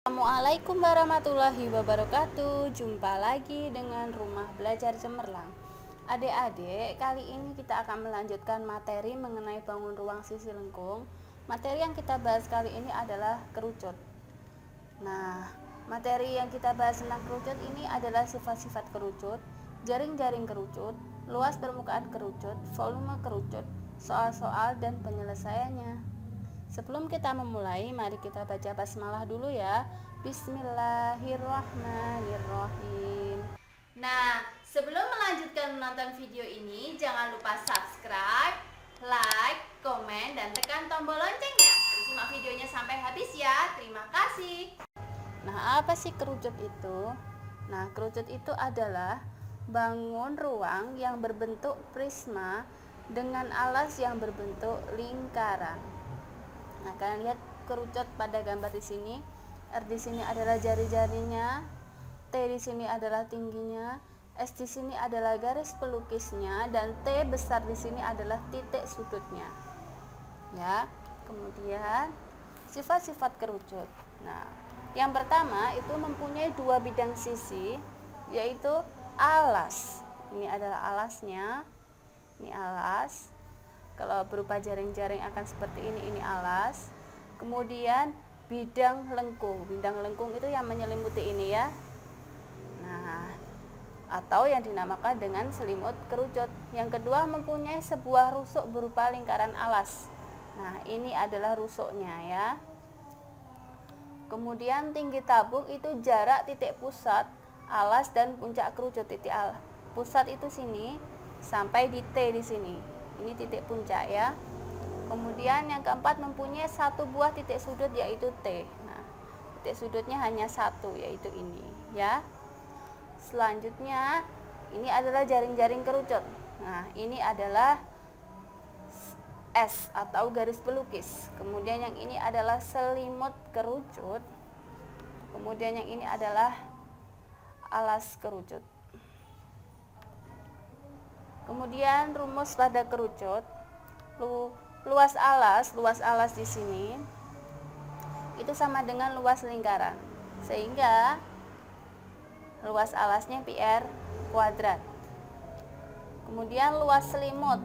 Assalamualaikum warahmatullahi wabarakatuh. Jumpa lagi dengan Rumah Belajar Cemerlang. Adik-adik, kali ini kita akan melanjutkan materi mengenai bangun ruang sisi lengkung. Materi yang kita bahas kali ini adalah kerucut. Nah, materi yang kita bahas tentang kerucut ini adalah sifat-sifat kerucut, jaring-jaring kerucut, luas permukaan kerucut, volume kerucut, soal-soal dan penyelesaiannya. Sebelum kita memulai, mari kita baca basmalah dulu ya. Bismillahirrahmanirrahim. Nah, sebelum melanjutkan menonton video ini, jangan lupa subscribe, like, komen, dan tekan tombol loncengnya. Simak videonya sampai habis ya. Terima kasih. Nah, apa sih kerucut itu? Nah, kerucut itu adalah bangun ruang yang berbentuk prisma dengan alas yang berbentuk lingkaran. Nah, kalian lihat kerucut pada gambar di sini. R di sini adalah jari-jarinya, T di sini adalah tingginya, S di sini adalah garis pelukisnya, dan T besar di sini adalah titik sudutnya. Ya, kemudian sifat-sifat kerucut. Nah, yang pertama itu mempunyai dua bidang sisi, yaitu alas. Ini adalah alasnya. Ini alas. Kalau berupa jaring-jaring akan seperti ini alas. Kemudian bidang lengkung. Bidang lengkung itu yang menyelimuti ini ya. Nah, atau yang dinamakan dengan selimut kerucut. Yang kedua mempunyai sebuah rusuk berupa lingkaran alas. Nah, ini adalah rusuknya ya. Kemudian tinggi tabung itu jarak titik pusat alas dan puncak kerucut. Titik pusat itu sini sampai di T di sini. Ini titik puncak ya. Kemudian yang keempat mempunyai satu buah titik sudut yaitu T. Nah, titik sudutnya hanya satu yaitu ini ya. Selanjutnya ini adalah jaring-jaring kerucut. Nah, ini adalah S atau garis pelukis. Kemudian yang ini adalah selimut kerucut. Kemudian yang ini adalah alas kerucut. Kemudian rumus pada kerucut, luas alas di sini itu sama dengan luas lingkaran, sehingga luas alasnya PR kuadrat. Kemudian luas selimut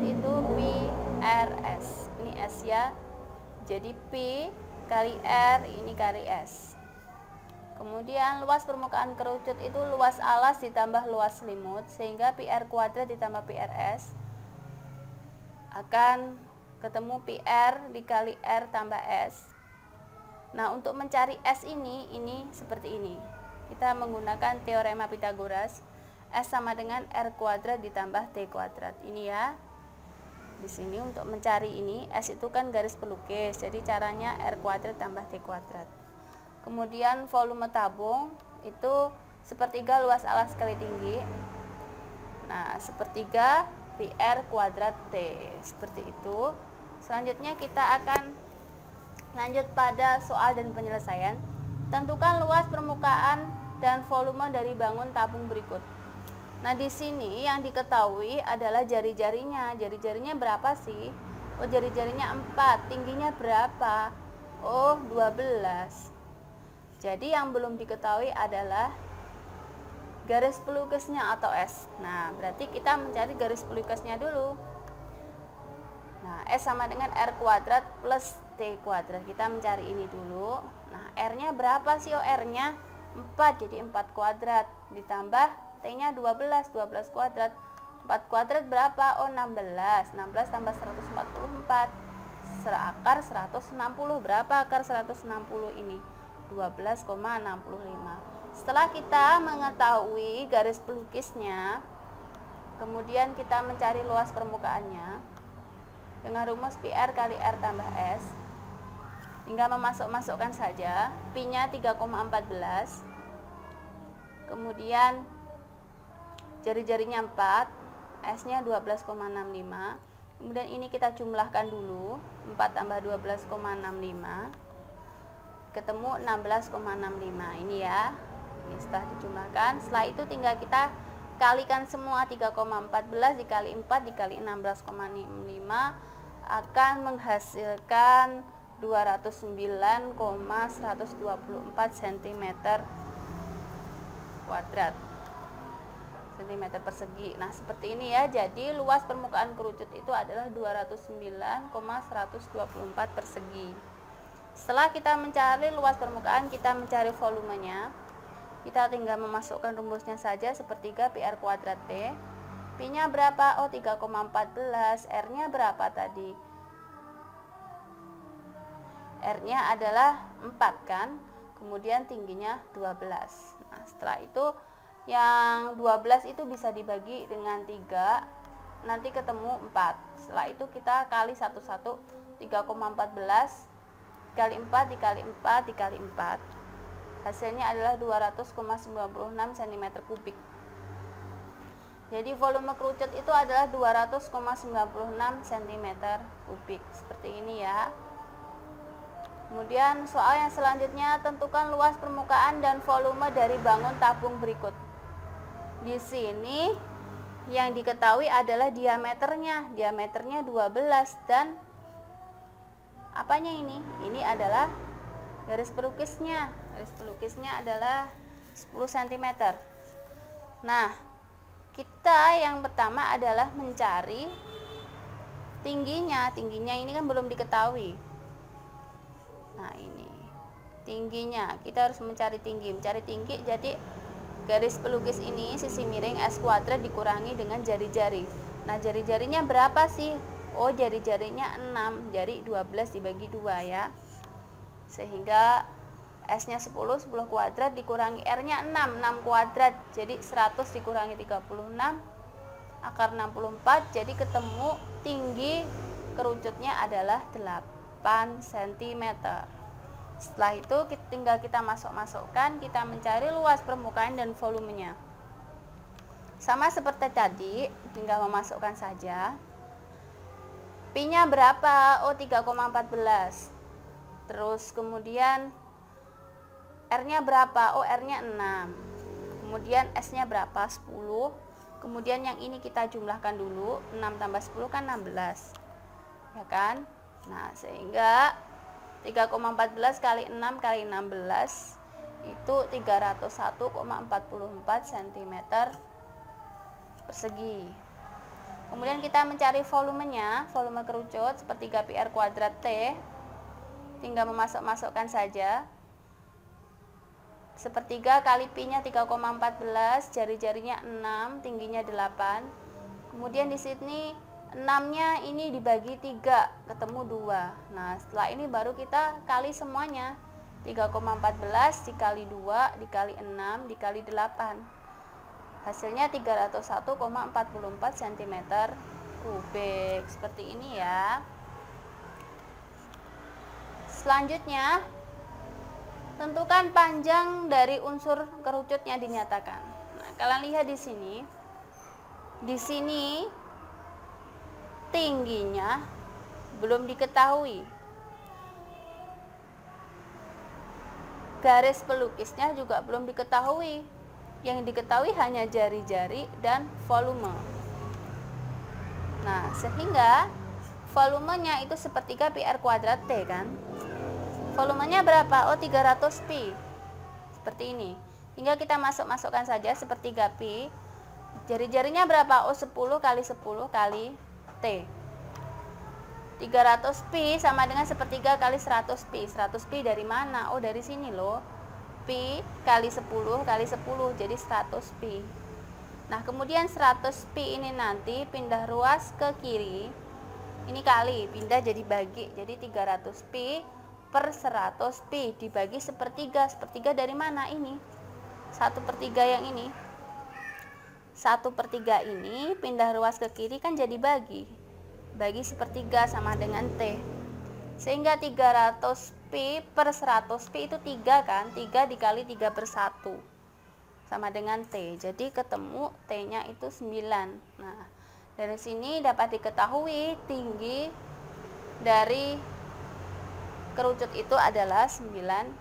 itu PRS. Ini S ya. Jadi P kali R ini kali S. Kemudian luas permukaan kerucut itu luas alas ditambah luas selimut, sehingga PR kuadrat ditambah PRS akan ketemu PR dikali R tambah S. Nah, untuk mencari S ini seperti ini. Kita menggunakan teorema Pythagoras. S sama dengan R kuadrat ditambah T kuadrat. Ini ya. Di sini untuk mencari ini, S itu kan garis pelukis. Jadi caranya R kuadrat tambah T kuadrat. Kemudian volume tabung itu sepertiga luas alas kali tinggi. Nah, sepertiga PR kuadrat T. Seperti itu. Selanjutnya kita akan lanjut pada soal dan penyelesaian. Tentukan luas permukaan dan volume dari bangun tabung berikut. Nah, di sini yang diketahui adalah jari-jarinya. Jari-jarinya berapa sih? Oh, jari-jarinya 4. Tingginya berapa? Oh, 12. Jadi yang belum diketahui adalah garis pelukisnya atau S. Nah, berarti kita mencari garis pelukisnya dulu. Nah, S sama dengan R kuadrat plus T kuadrat. Kita mencari ini dulu. Nah, R-nya berapa sih? Oh, R-nya 4. Jadi 4 kuadrat. Ditambah T-nya 12. 12 kuadrat. 4 kuadrat berapa? Oh, 16. 16 tambah 144. Akar 160. Berapa akar 160 ini? 12,65. Setelah kita mengetahui garis pelukisnya, kemudian kita mencari luas permukaannya dengan rumus PR kali R tambah S. Tinggal memasukkan saja. Pi-nya 3,14. Kemudian jari-jarinya 4, S-nya 12,65. Kemudian ini kita jumlahkan dulu. 4 tambah 12,65 ketemu 16,65 ini ya. Ini setelah dijumlahkan, setelah itu tinggal kita kalikan semua. 3,14 dikali 4 dikali 16,65 akan menghasilkan 209,124 cm kuadrat, cm persegi. Nah, seperti ini ya. Jadi luas permukaan kerucut itu adalah 209,124 persegi. Setelah kita mencari luas permukaan, kita mencari volumenya. Kita tinggal memasukkan rumusnya saja, sepertiga pi r kuadrat T. Pi-nya berapa? Oh, 3,14. R-nya berapa tadi? R-nya adalah 4 kan? Kemudian tingginya 12. Nah, setelah itu yang 12 itu bisa dibagi dengan 3, nanti ketemu 4. Setelah itu kita kali satu-satu, 3,14 dikali 4 dikali 4 dikali 4. Hasilnya adalah 200,96 cm kubik. Jadi volume kerucut itu adalah 200,96 cm kubik. Seperti ini ya. Kemudian soal yang selanjutnya, tentukan luas permukaan dan volume dari bangun tabung berikut. Di sini yang diketahui adalah diameternya. Diameternya 12 dan apanya ini? Ini adalah garis pelukisnya. Garis pelukisnya adalah 10 cm. Nah, kita yang pertama adalah mencari tingginya. Tingginya ini kan belum diketahui. Nah, ini tingginya. Kita harus mencari tinggi. Mencari tinggi, jadi garis pelukis ini sisi miring S kuadrat dikurangi dengan jari-jari. Nah, jari-jarinya berapa sih? Oh, jari-jarinya 6. Jadi 12 dibagi 2 ya. Sehingga S-nya 10, 10 kuadrat dikurangi R-nya 6, 6 kuadrat. Jadi 100 dikurangi 36 akar 64. Jadi ketemu tinggi kerucutnya adalah 8 cm. Setelah itu tinggal kita masukkan, kita mencari luas permukaan dan volumenya. Sama seperti tadi, tinggal memasukkan saja. Pi-nya berapa? Oh, 3,14. Terus kemudian R-nya berapa? Oh, R-nya 6. Kemudian S-nya berapa? 10. Kemudian yang ini kita jumlahkan dulu. 6 tambah 10 kan 16. Ya kan? Nah, sehingga 3,14 kali 6 kali 16 itu 301,44 cm persegi. Kemudian kita mencari volumenya. Volume kerucut sepertiga pi r kuadrat T. Tinggal memasukkan saja. Sepertiga kali pi-nya 3,14, jari-jarinya 6, tingginya 8. Kemudian di sini 6-nya ini dibagi 3, ketemu 2. Nah, setelah ini baru kita kali semuanya. 3,14 dikali 2 dikali 6 dikali 8. Hasilnya 301,44 cm kubik. Seperti ini ya. Selanjutnya, tentukan panjang dari unsur kerucutnya dinyatakan. Nah, kalian lihat di sini. Di sini tingginya belum diketahui. Garis pelukisnya juga belum diketahui. Yang diketahui hanya jari-jari dan volume. Nah, sehingga volumenya itu sepertiga pi r kuadrat T kan. Volumenya berapa? Oh, 300 pi. Seperti ini. Tinggal kita masukkan saja sepertiga pi. Jari-jarinya berapa? Oh, 10 kali 10 kali T. 300 pi sama dengan sepertiga kali 100 pi. 100 pi dari mana? Oh, dari sini loh. Pi kali 10 kali 10, jadi 100 pi. Nah, kemudian 100 pi ini nanti pindah ruas ke kiri. Ini kali, pindah jadi bagi. Jadi 300 pi per 100 pi dibagi sepertiga. Sepertiga dari mana ini? 1/3 yang ini. 1/3 ini pindah ruas ke kiri kan jadi bagi. Bagi sepertiga sama dengan T. Sehingga 300 pi per 100 pi itu 3 kan? 3 dikali 3/1 sama dengan T. Jadi ketemu T-nya itu 9. Nah, dari sini dapat diketahui tinggi dari kerucut itu adalah 9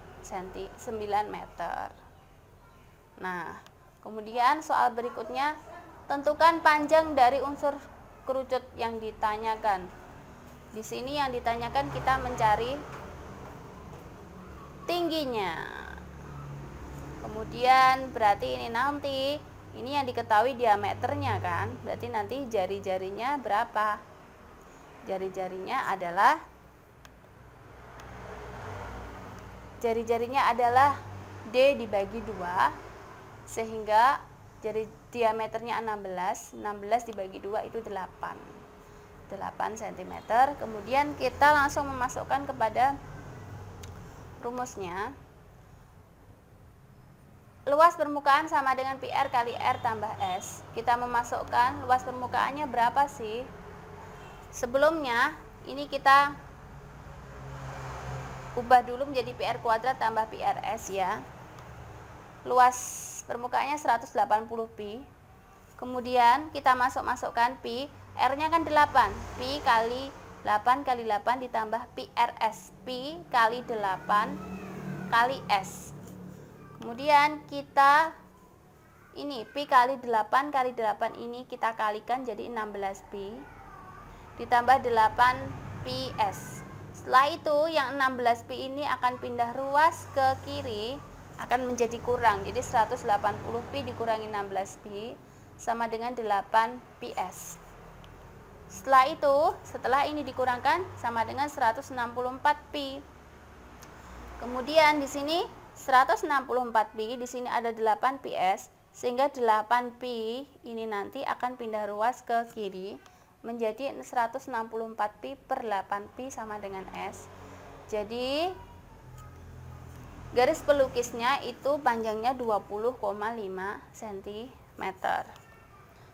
meter. Nah, kemudian soal berikutnya, tentukan panjang dari unsur kerucut yang ditanyakan. Di sini yang ditanyakan kita mencari tingginya. Kemudian berarti ini nanti, ini yang diketahui diameternya kan, berarti nanti jari-jarinya berapa? Jari-jarinya adalah D dibagi 2, sehingga jari diameternya 16 dibagi 2 itu 8 cm. Kemudian kita langsung memasukkan kepada rumusnya. Luas permukaan sama dengan PR kali R tambah S. Kita memasukkan luas permukaannya berapa sih? Sebelumnya ini kita ubah dulu menjadi PR kuadrat tambah PRS ya. Luas permukaannya 180 pi. Kemudian kita masukkan pi, R-nya kan 8. Pi kali 8 kali 8 ditambah PRS. Pi kali 8 kali S. Kemudian kita ini pi kali 8 kali 8 ini kita kalikan jadi 16 pi ditambah 8 ps. Setelah itu yang 16 pi ini akan pindah ruas ke kiri, akan menjadi kurang. Jadi 180 pi dikurangi 16 pi sama dengan 8 ps. Setelah ini dikurangkan sama dengan 164 pi. Kemudian di sini 164 pi, di sini ada 8 ps, sehingga 8 pi ini nanti akan pindah ruas ke kiri menjadi 164 pi per 8 pi sama dengan S. Jadi garis pelukisnya itu panjangnya 20,5 cm.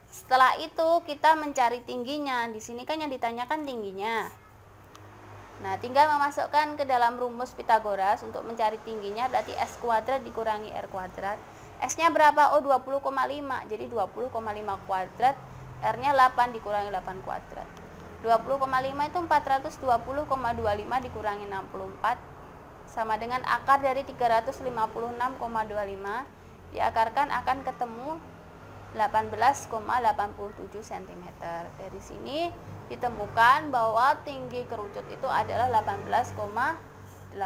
Setelah itu kita mencari tingginya. Di sini kan yang ditanyakan tingginya. Nah, tinggal memasukkan ke dalam rumus Pitagoras untuk mencari tingginya, berarti S kuadrat dikurangi R kuadrat. S-nya berapa? Oh, 20,5. Jadi 20,5 kuadrat, R-nya 8 dikurangi 8 kuadrat. 20,5 itu 420,25 dikurangi 64 sama dengan akar dari 356,25 diakarkan akan ketemu 18,87 cm. Dari sini ditemukan bahwa tinggi kerucut itu adalah 18,87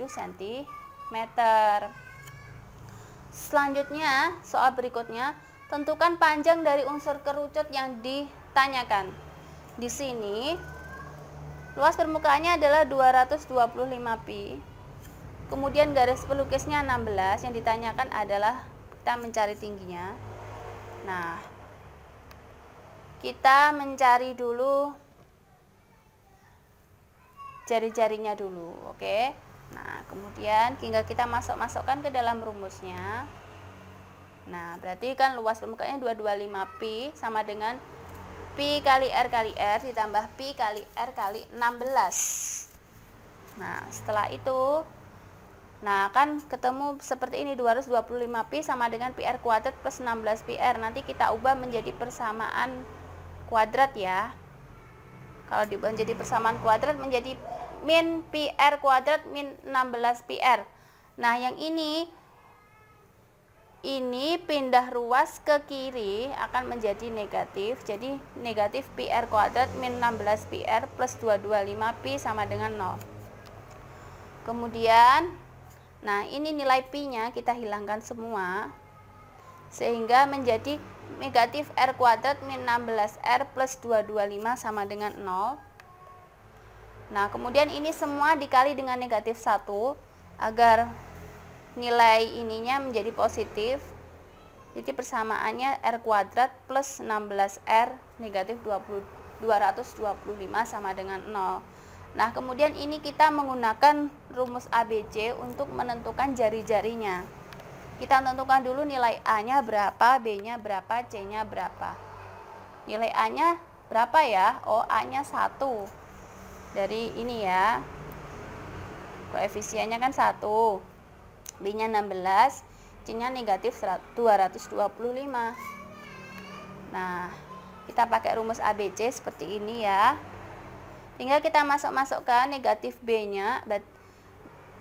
cm. Selanjutnya, soal berikutnya, tentukan panjang dari unsur kerucut yang ditanyakan. Di sini luas permukaannya adalah 225 pi. Kemudian garis pelukisnya 16, yang ditanyakan adalah kita mencari tingginya. Nah, kita mencari dulu jari-jarinya dulu, oke? Nah, kemudian tinggal kita masukkan ke dalam rumusnya. Nah, berarti kan luas permukaannya 225 pi sama dengan pi kali R ditambah pi kali R kali 16. Nah, setelah itu kan ketemu seperti ini, 225 pi sama dengan PR kuadrat plus 16 PR. Nanti kita ubah menjadi persamaan kuadrat ya. Kalau diubah menjadi persamaan kuadrat menjadi min PR kuadrat min 16 PR. Nah, yang ini pindah ruas ke kiri akan menjadi negatif. Jadi negatif PR kuadrat min 16 PR plus 225 pi sama dengan 0. Kemudian ini nilai pi-nya kita hilangkan semua, sehingga menjadi negatif R kuadrat min 16R plus 225 sama dengan 0. Nah, kemudian ini semua dikali dengan negatif 1, agar nilai ininya menjadi positif. Jadi persamaannya R kuadrat plus 16R negatif 225 sama dengan 0. Nah, kemudian ini kita menggunakan rumus ABC untuk menentukan jari-jarinya. Kita tentukan dulu nilai A-nya berapa, B-nya berapa, C-nya berapa. Nilai A-nya berapa ya? Oh, A-nya 1. Dari ini ya. Koefisiennya kan 1. B-nya 16, C-nya negatif 225. Nah, kita pakai rumus ABC seperti ini ya. Tinggal kita masukkan negatif B-nya,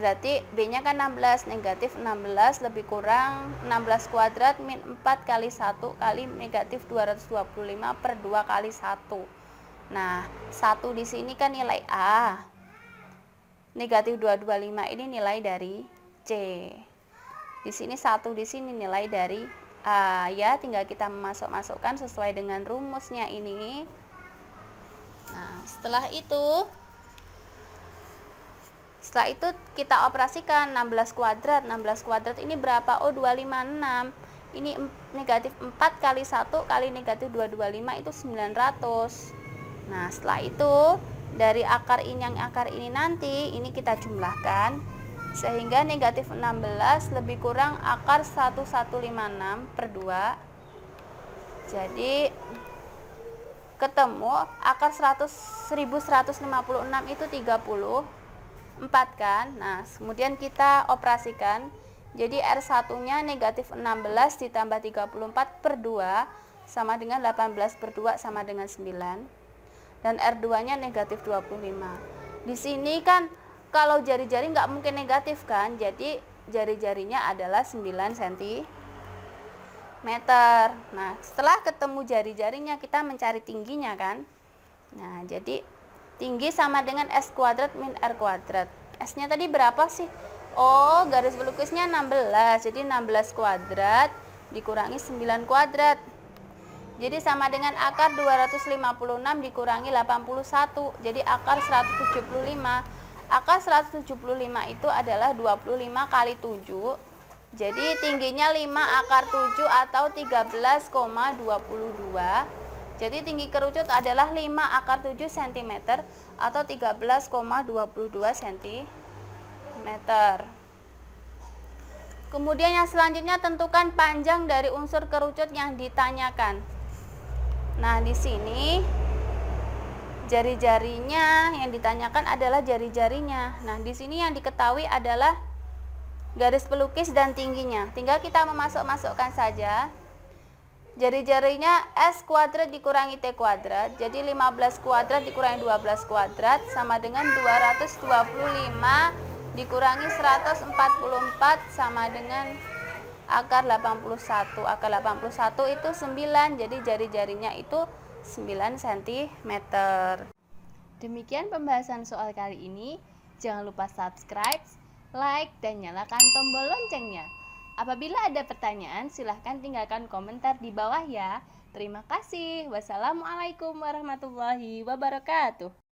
berarti B-nya kan 16, negatif 16 lebih kurang 16 kuadrat min 4 kali 1 kali negatif 225 per 2 kali 1. Nah, 1 di sini kan nilai A. negatif 225 ini nilai dari C. Di sini 1, di sini nilai dari A ya, tinggal kita masukkan sesuai dengan rumusnya ini. Nah, setelah itu kita operasikan 16 kuadrat. 16 kuadrat ini berapa? Oh, 256. Ini negatif 4 kali 1 kali negatif 225 itu 900. Nah, setelah itu dari akar ini nanti ini kita jumlahkan sehingga negatif 16 lebih kurang akar 1156 per 2. Jadi ketemu akar 1156 itu 34 kan. Nah, kemudian kita operasikan. Jadi R1 nya negatif 16 ditambah 34 per 2 sama dengan 18 per 2 sama dengan 9. Dan R2 nya negatif 25. Di sini kan kalau jari-jari nggak mungkin negatif kan, jadi jari-jarinya adalah 9 cm. Nah, setelah ketemu jari-jarinya kita mencari tingginya kan. Nah, jadi tinggi sama dengan S kuadrat min R kuadrat. S nya tadi berapa sih? Oh, garis pelukisnya 16. Jadi 16 kuadrat dikurangi 9 kuadrat. Jadi sama dengan akar 256 dikurangi 81. Jadi akar 175. Akar 175 itu adalah 25 kali 7. Jadi tingginya 5 akar 7 atau 13,22. Jadi tinggi kerucut adalah 5 akar 7 cm atau 13,22 cm. Kemudian yang selanjutnya tentukan panjang dari unsur kerucut yang ditanyakan. Nah, di sini jari-jarinya yang ditanyakan adalah jari-jarinya. Nah, di sini yang diketahui adalah garis pelukis dan tingginya. Tinggal kita memasukkan saja. Jari-jarinya S kuadrat dikurangi T kuadrat. Jadi 15 kuadrat dikurangi 12 kuadrat sama dengan 225 dikurangi 144 sama dengan akar 81. Akar 81 itu 9. Jadi jari-jarinya itu 9 cm. Demikian pembahasan soal kali ini. Jangan lupa subscribe, like, dan nyalakan tombol loncengnya. Apabila ada pertanyaan, silahkan tinggalkan komentar di bawah ya. Terima kasih. Wassalamualaikum warahmatullahi wabarakatuh.